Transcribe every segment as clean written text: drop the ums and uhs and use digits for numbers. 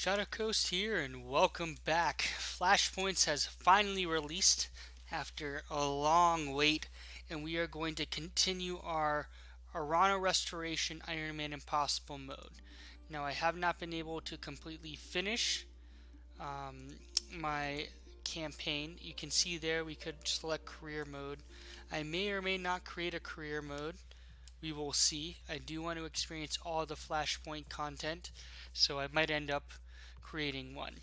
Shadowcoast here, and welcome back. Flashpoints has finally released after a long wait, and we are going to continue our Arana Restoration Iron Man Impossible mode. Now, I have not been able to completely finish my campaign. You can see there we could select career mode. I may or may not create a career mode. We will see. I do want to experience all the Flashpoint content, so I might end up creating one.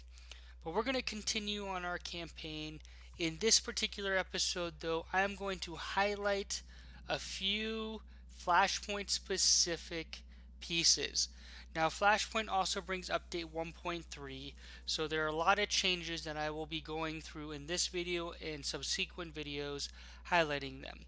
But we're going to continue on our campaign. In this particular episode, though, I am going to highlight a few Flashpoint specific pieces. Now, Flashpoint also brings update 1.3, so there are a lot of changes that I will be going through in this video and subsequent videos highlighting them.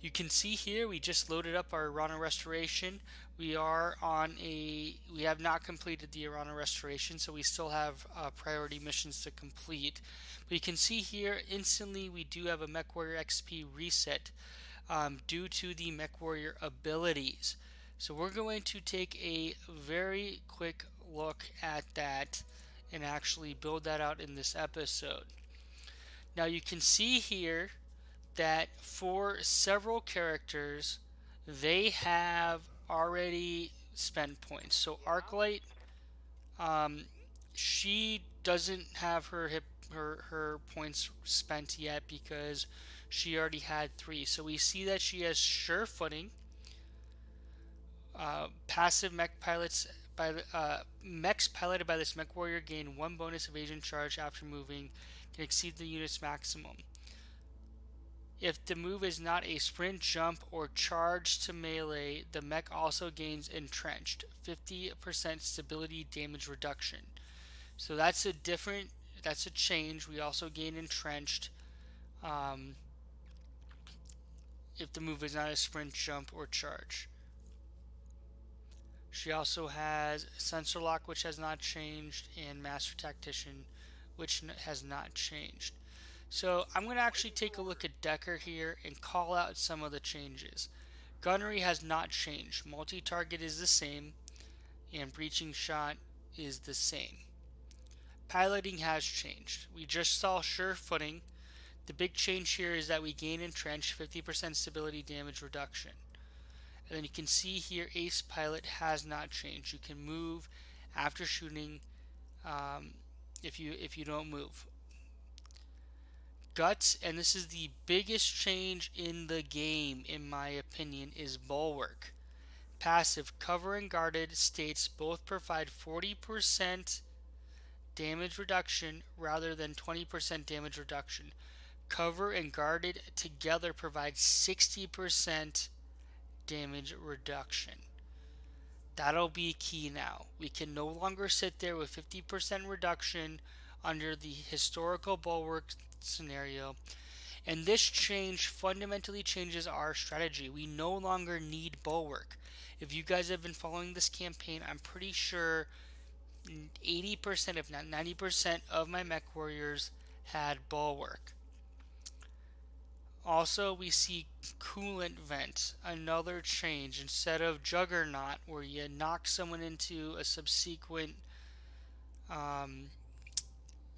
You can see here we just loaded up our Arana Restoration. We have not completed the Arana Restoration, so we still have priority missions to complete. But you can see here instantly we do have a Mech Warrior XP reset due to the Mech Warrior abilities. So we're going to take a very quick look at that and actually build that out in this episode. Now you can see here that for several characters, they have already spent points. So Arclight, she doesn't have her points spent yet because she already had 3. So we see that she has sure footing. Passive mech pilots by mechs piloted by this mech warrior gain 1 bonus evasion charge after moving, can exceed the unit's maximum. If the move is not a sprint, jump, or charge to melee, the mech also gains entrenched 50% stability damage reduction. So that's a change. We also gain entrenched if the move is not a sprint, jump, or charge. She also has Sensor Lock, which has not changed, and Master Tactician, which has not changed. So I'm going to actually take a look at Decker here and call out some of the changes. Gunnery has not changed. Multi-target is the same, and breaching shot is the same. Piloting has changed. We just saw sure footing. The big change here is that we gain entrench 50% stability damage reduction. And then you can see here Ace Pilot has not changed. You can move after shooting if you don't move. Guts, and this is the biggest change in the game in my opinion, is Bulwark. Passive cover and guarded states both provide 40% damage reduction rather than 20% damage reduction. Cover and guarded together provide 60% damage reduction. That'll be key now. We can no longer sit there with 50% reduction under the historical Bulwark scenario, and this change fundamentally changes our strategy. We no longer need Bulwark. If you guys have been following this campaign, I'm pretty sure 80% if not 90% of my mech warriors had Bulwark. Also, we see coolant vent, another change. Instead of Juggernaut, where you knock someone into a subsequent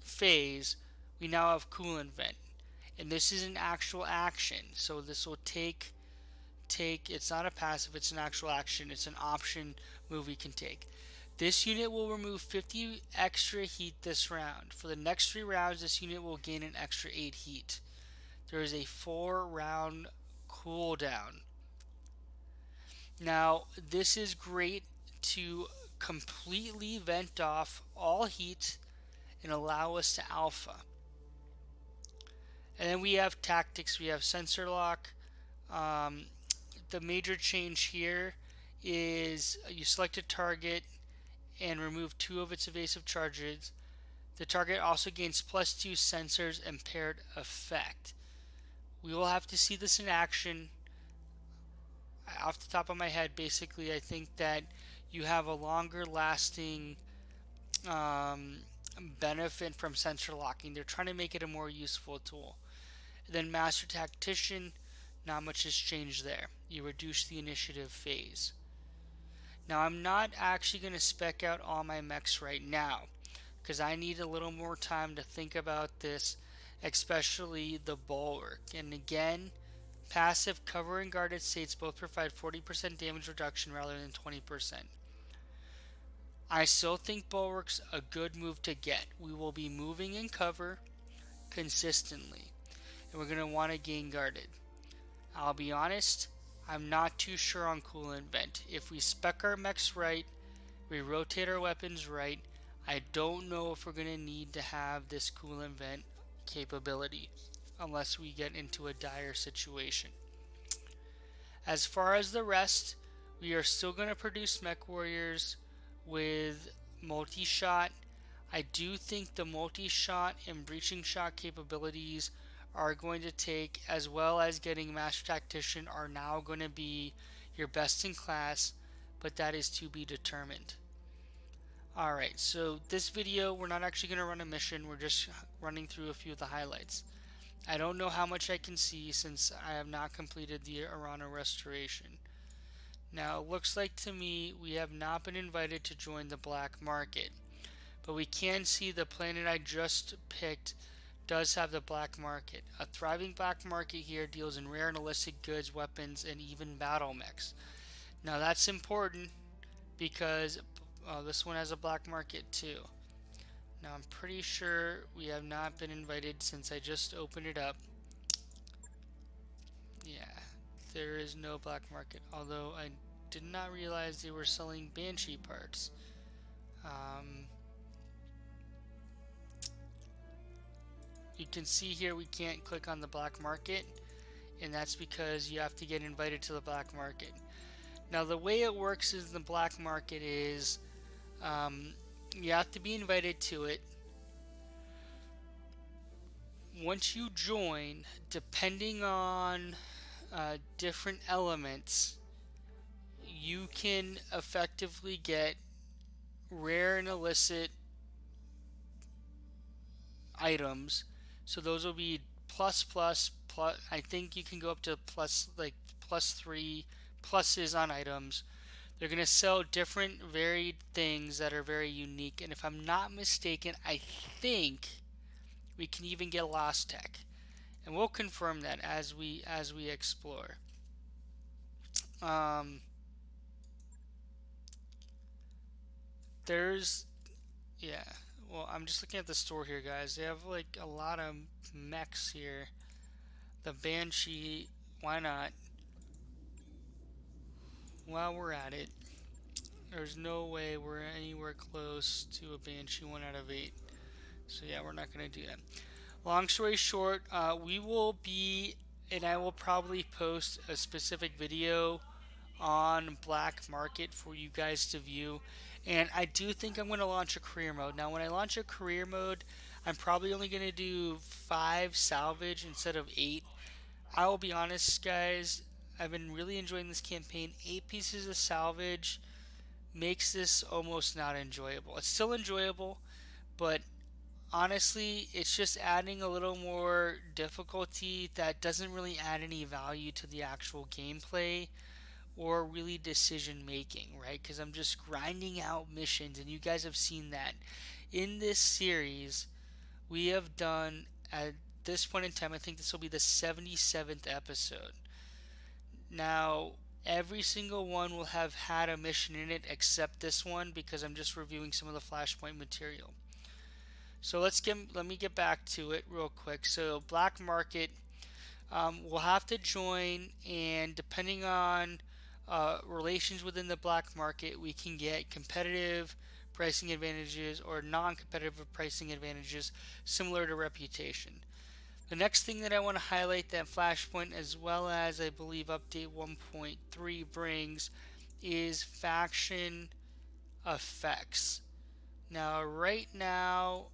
phase, we now have coolant vent, and this is an actual action. So this will take. It's not a passive; it's an actual action. It's an option move we can take. This unit will remove 50 extra heat this round. For the next 3 rounds, this unit will gain an extra 8 heat. There is a 4-round cooldown. Now, this is great to completely vent off all heat and allow us to alpha. And then we have tactics. We have sensor lock. The major change here is you select a target and remove 2 of its evasive charges. The target also gains +2 sensors and paired effect. We will have to see this in action. Off the top of my head, basically, I think that you have a longer lasting benefit from sensor locking. They're trying to make it a more useful tool. And then Master Tactician, not much has changed there. You reduce the initiative phase. Now, I'm not actually going to spec out all my mechs right now. because I need a little more time to think about this, especially the bulwark. And again, passive cover and guarded states both provide 40% damage reduction rather than 20%. I still think bulwark's a good move to get. We will be moving in cover consistently, and we're going to want to gain guarded. I'll be honest, I'm not too sure on coolant vent. If we spec our mechs right, we rotate our weapons right, I don't know if we're going to need to have this coolant vent capability unless we get into a dire situation. As far as the rest, we are still going to produce mech warriors with multi-shot. I do think the multi-shot and breaching shot capabilities are going to take, as well as getting Master Tactician, are now going to be your best in class, but that is to be determined. Alright, so this video, we're not actually going to run a mission, we're just running through a few of the highlights. I don't know how much I can see since I have not completed the Arana restoration. Now, it looks like to me we have not been invited to join the black market, but we can see the planet I just picked does have the black market. A thriving black market here deals in rare and illicit goods, weapons, and even battle mechs. Now that's important because this one has a black market too. Now I'm pretty sure we have not been invited since I just opened it up. Yeah, there is no black market, although I did not realize they were selling Banshee parts. You can see here we can't click on the black market, and that's because you have to get invited to the black market. Now the way it works in the black market is you have to be invited to it. Once you join, depending on different elements, you can effectively get rare and illicit items. So those will be plus. I think you can go up to +3 pluses on items. They're going to sell different varied things that are very unique. And if I'm not mistaken, I think we can even get Lost Tech. And we'll confirm that as we explore. Yeah. Well, I'm just looking at the store here, guys. They have like a lot of mechs here. The Banshee, why not? While we're at it, there's no way we're anywhere close to a Banshee 1 out of 8. So yeah, we're not going to do that. Long story short, we will be, and I will probably post a specific video on Black Market for you guys to view. And I do think I'm going to launch a career mode. Now, when I launch a career mode, I'm probably only going to do 5 salvage instead of 8. I will be honest, guys, I've been really enjoying this campaign. 8 pieces of salvage makes this almost not enjoyable. It's still enjoyable, but honestly, it's just adding a little more difficulty that doesn't really add any value to the actual gameplay or really decision making, right? Because I'm just grinding out missions, and you guys have seen that. In this series, we have done, at this point in time, I think this will be the 77th episode. Now, every single one will have had a mission in it except this one, because I'm just reviewing some of the Flashpoint material. So let me get back to it real quick. So Black Market, we'll have to join, and depending on relations within the black market, we can get competitive pricing advantages or non-competitive pricing advantages similar to Reputation. The next thing that I want to highlight that Flashpoint, as well as I believe update 1.3 brings, is faction effects. Now right now,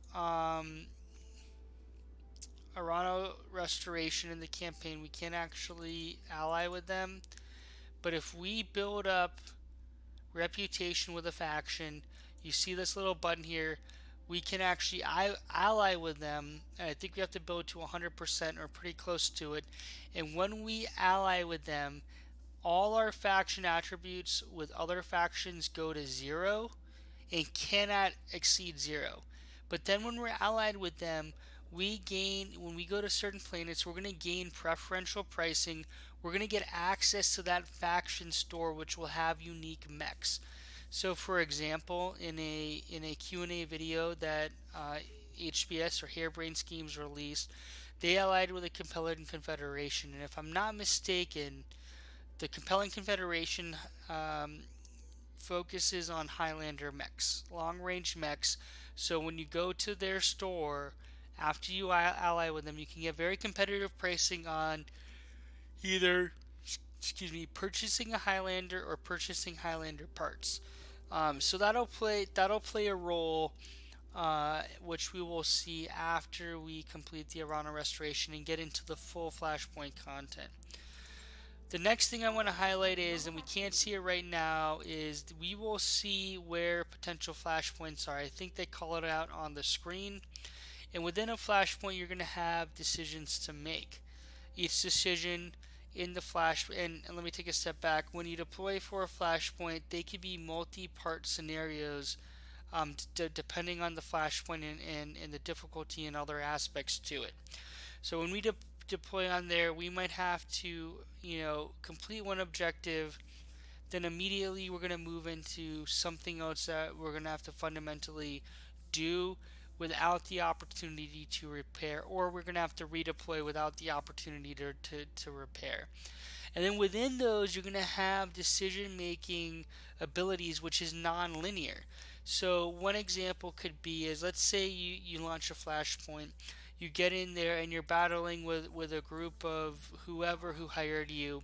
Arana Restoration in the campaign, we can't actually ally with them. But if we build up Reputation with a faction, you see this little button here, we can actually ally with them. And I think we have to build to 100% or pretty close to it. And when we ally with them, all our faction attributes with other factions go to 0 and cannot exceed 0. But then when we're allied with them, we gain, when we go to certain planets, we're going to gain preferential pricing. We're going to get access to that faction store, which will have unique mechs. So, for example, in a Q&A video that HBS or Harebrained Schemes released, they allied with a compelling confederation, and if I'm not mistaken, the compelling confederation focuses on Highlander mechs, long range mechs. So when you go to their store, after you ally with them, you can get very competitive pricing on either, purchasing a Highlander or purchasing Highlander parts. So that'll play a role, which we will see after we complete the Arana restoration and get into the full Flashpoint content. The next thing I want to highlight is, and we can't see it right now, is we will see where potential flashpoints are. I think they call it out on the screen. And within a flashpoint, you're going to have decisions to make. Each decision in the flash, and let me take a step back. When you deploy for a flashpoint, they could be multi-part scenarios, depending on the flashpoint and the difficulty and other aspects to it. So when we deploy on there, we might have to, complete one objective. Then immediately we're going to move into something else that we're going to have to fundamentally do without the opportunity to repair, or we're going to have to redeploy without the opportunity to repair. And then within those, you're going to have decision making abilities, which is non-linear. So one example could be is, let's say you launch a flashpoint, you get in there and you're battling with a group of whoever who hired you.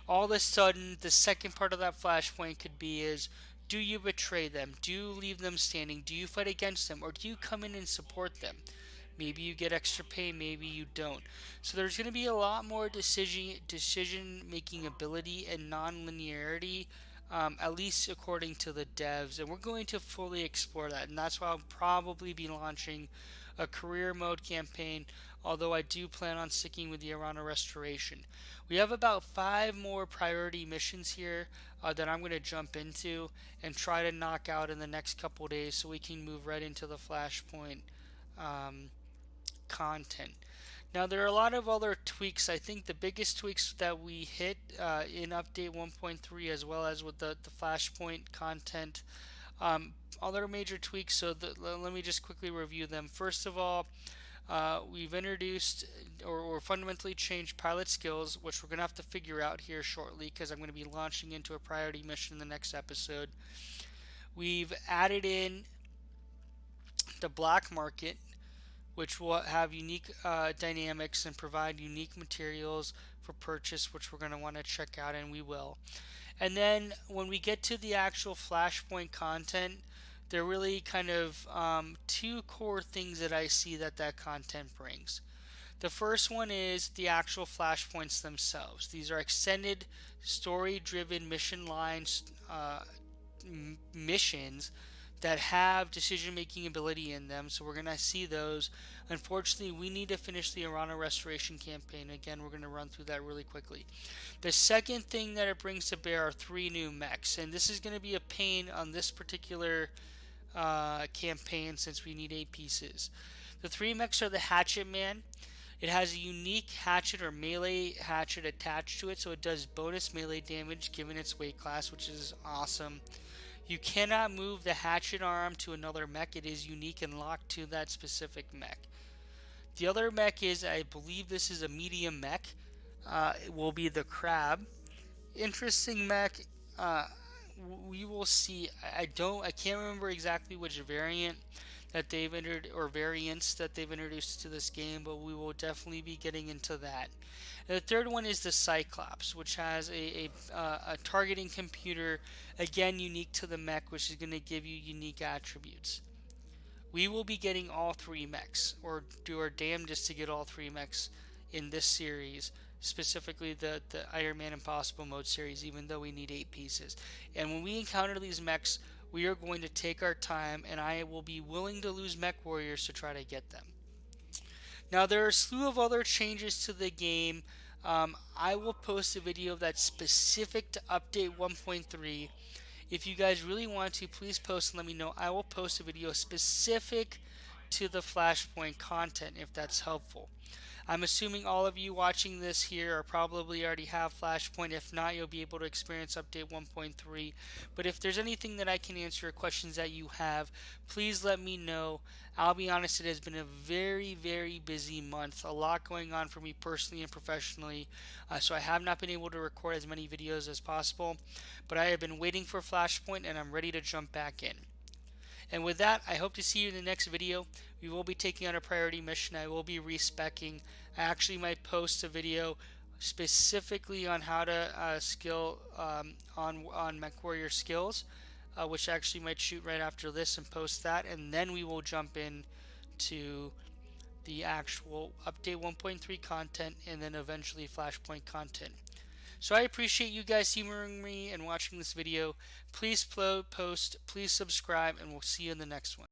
All of a sudden, the second part of that flashpoint could be is, do you betray them? Do you leave them standing? Do you fight against them? Or do you come in and support them? Maybe you get extra pay, maybe you don't. So there's going to be a lot more decision making ability and non-linearity, at least according to the devs. And we're going to fully explore that. And that's why I'll probably be launching a career mode campaign, although I do plan on sticking with the Arana restoration. We have about 5 more priority missions here that I'm going to jump into and try to knock out in the next couple days so we can move right into the Flashpoint content. Now, there are a lot of other tweaks. I think the biggest tweaks that we hit in update 1.3, as well as with the Flashpoint content, other major tweaks. So let me just quickly review them. First of all, we've introduced or fundamentally changed pilot skills, which we're going to have to figure out here shortly because I'm going to be launching into a priority mission in the next episode. We've added in the black market, which will have unique dynamics and provide unique materials for purchase, which we're going to want to check out, and we will. And then when we get to the actual Flashpoint content, there are really kind of 2 core things that I see that content brings. The first one is the actual flashpoints themselves. These are extended story-driven mission lines, missions that have decision-making ability in them. So we're going to see those. Unfortunately, we need to finish the Arana restoration campaign. Again, we're going to run through that really quickly. The second thing that it brings to bear are 3 new mechs, and this is going to be a pain on this particular campaign since we need 8 pieces. The 3 mechs are the Hatchet Man. It has a unique hatchet or melee hatchet attached to it, so it does bonus melee damage given its weight class, which is awesome. You cannot move the hatchet arm to another mech. It is unique and locked to that specific mech. The other mech is, I believe this is a medium mech. It will be the Crab. Interesting mech. We will see. I can't remember exactly which variant that they've entered or variants that they've introduced to this game, but we will definitely be getting into that. And the third one is the Cyclops, which has a targeting computer, again unique to the mech, which is going to give you unique attributes. We will be getting all 3 mechs, or do our damnedest to get all 3 mechs in this series, specifically the Iron Man Impossible Mode series, even though we need 8 pieces. And when we encounter these mechs, we are going to take our time, and I will be willing to lose mech warriors to try to get them. Now, there are a slew of other changes to the game. I will post a video that's specific to update 1.3. If you guys really want to, please post and let me know. I will post a video specific to the Flashpoint content if that's helpful. I'm assuming all of you watching this here are probably already have Flashpoint. If not, you'll be able to experience update 1.3. But if there's anything that I can answer or questions that you have, please let me know. I'll be honest, it has been a very, very busy month. A lot going on for me personally and professionally. So I have not been able to record as many videos as possible. But I have been waiting for Flashpoint and I'm ready to jump back in. And with that, I hope to see you in the next video. We will be taking on a priority mission. I will be respecking. I actually might post a video specifically on how to skill on Mech Warrior skills, which I actually might shoot right after this and post that, and then we will jump in to the actual update 1.3 content and then eventually Flashpoint content. So I appreciate you guys humoring me and watching this video. Please post, please subscribe, and we'll see you in the next one.